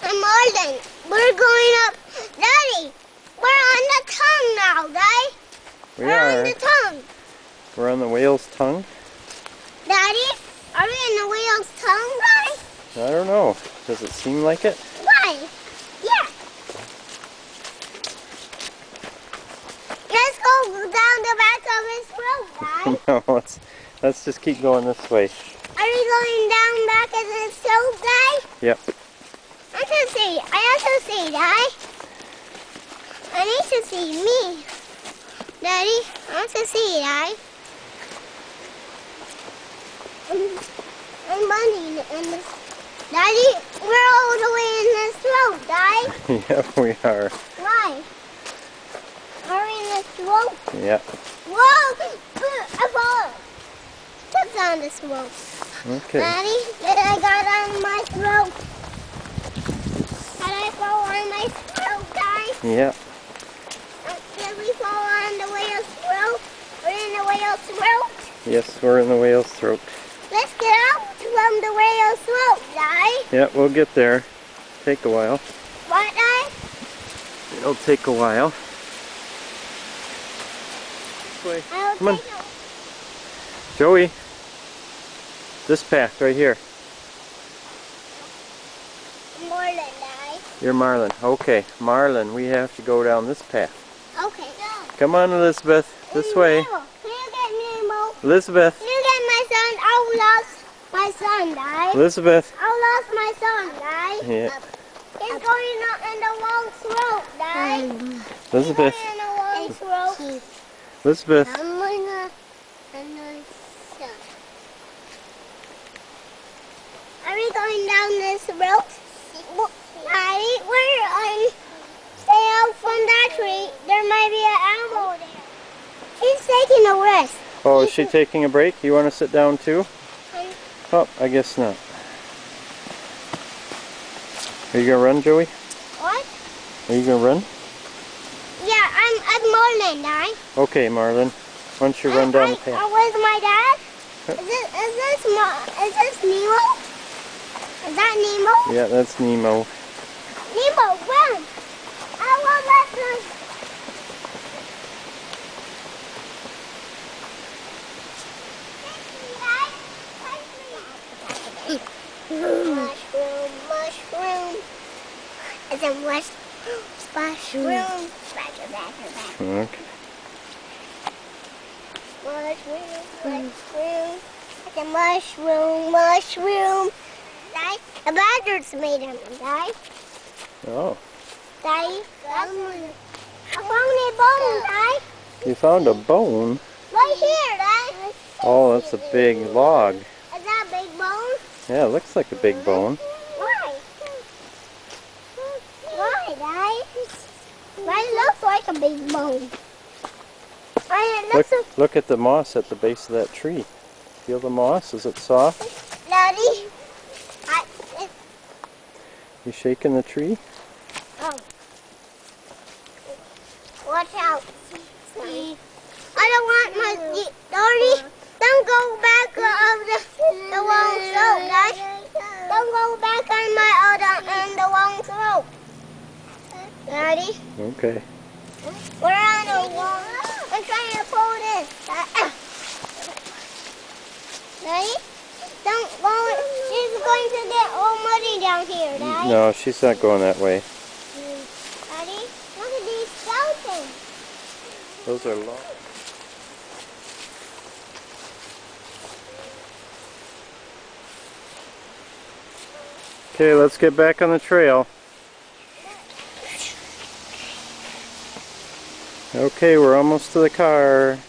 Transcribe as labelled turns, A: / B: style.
A: I'm Marlon. We're going up. Daddy, we're on the tongue now, Daddy. We're on the tongue.
B: We're on the whale's tongue?
A: Daddy, are we in the whale's tongue, Daddy?
B: I don't know. Does it seem like it?
A: Why? Yeah. Let's go down the back of his throat, Daddy.
B: No, let's just keep going this way.
A: Are we going down back of his throat, Daddy?
B: Yep.
A: I also see, Daddy. I need to see me. Daddy, I want to see, Daddy. I'm running in this. Daddy, we're all the way in his throat, Daddy.
B: Yeah, we are.
A: Why? Are we in his throat?
B: Yeah.
A: Whoa! I fall. Step down this throat.
B: Okay.
A: Daddy, did I got on my throat? Did I fall on my throat, Daddy?
B: Yeah.
A: Did we fall on the whale's throat? We're in the whale's throat?
B: Yes, we're in the whale's throat.
A: Let's get out from the whale's throat, Daddy.
B: Yeah, we'll get there. Take a while.
A: What, Daddy?
B: It'll take a while. This way. Come on. Joey. This path right here.
A: Marlin, Daddy.
B: You're Marlin. Okay, Marlin, we have to go down this path.
A: Okay.
B: Come on, Elizabeth. This way.
A: Can you get Nemo?
B: Elizabeth.
A: Can you get my son? I lost my son, Daddy.
B: Elizabeth.
A: I lost my son, Daddy.
B: Yeah.
A: He's going in the wrong throat, Daddy.
B: Elizabeth.
A: He's going in the wrong throat.
B: Elizabeth.
A: Are we going down this road? Daddy, we're stay out from that tree. There might be an animal there. She's taking a rest.
B: Oh, is she taking a break? You want to sit down too? Oh, I guess not. Are you going to run, Joey?
A: What?
B: Are you going to run?
A: Yeah, I'm Marlin, Daddy.
B: Okay, Marlin. Why don't you run down the path?
A: Where's my dad? Is this Nemo? Is that Nemo?
B: Yeah, that's Nemo.
A: Nemo, run! I won't let them. Mushroom, mushroom. It's a mushroom.
B: Okay.
A: Mushroom. It's a mushroom. Daddy, a badger's made him, Daddy.
B: Oh.
A: Daddy, I found a bone, Daddy.
B: You found a bone?
A: Right here, Daddy.
B: Oh, that's a big log.
A: Is that a big bone?
B: Yeah, it looks like a big bone.
A: Why? Why, Daddy? Why it looks like a big bone?
B: Look at the moss at the base of that tree. Feel the moss? Is it soft?
A: Daddy,
B: You shaking the tree?
A: oh. Watch out. I don't want my Daddy. Don't go back of the wrong throat, Daddy. Don't go back on the wrong throat. Daddy.
B: Okay.
A: We're on the wrong. I'm trying to pull this. Daddy, don't go. She's going to get all muddy down here, Daddy.
B: No, she's not going that way.
A: Daddy, look at these skeletons.
B: Those are long. Okay, let's get back on the trail. Okay, we're almost to the car.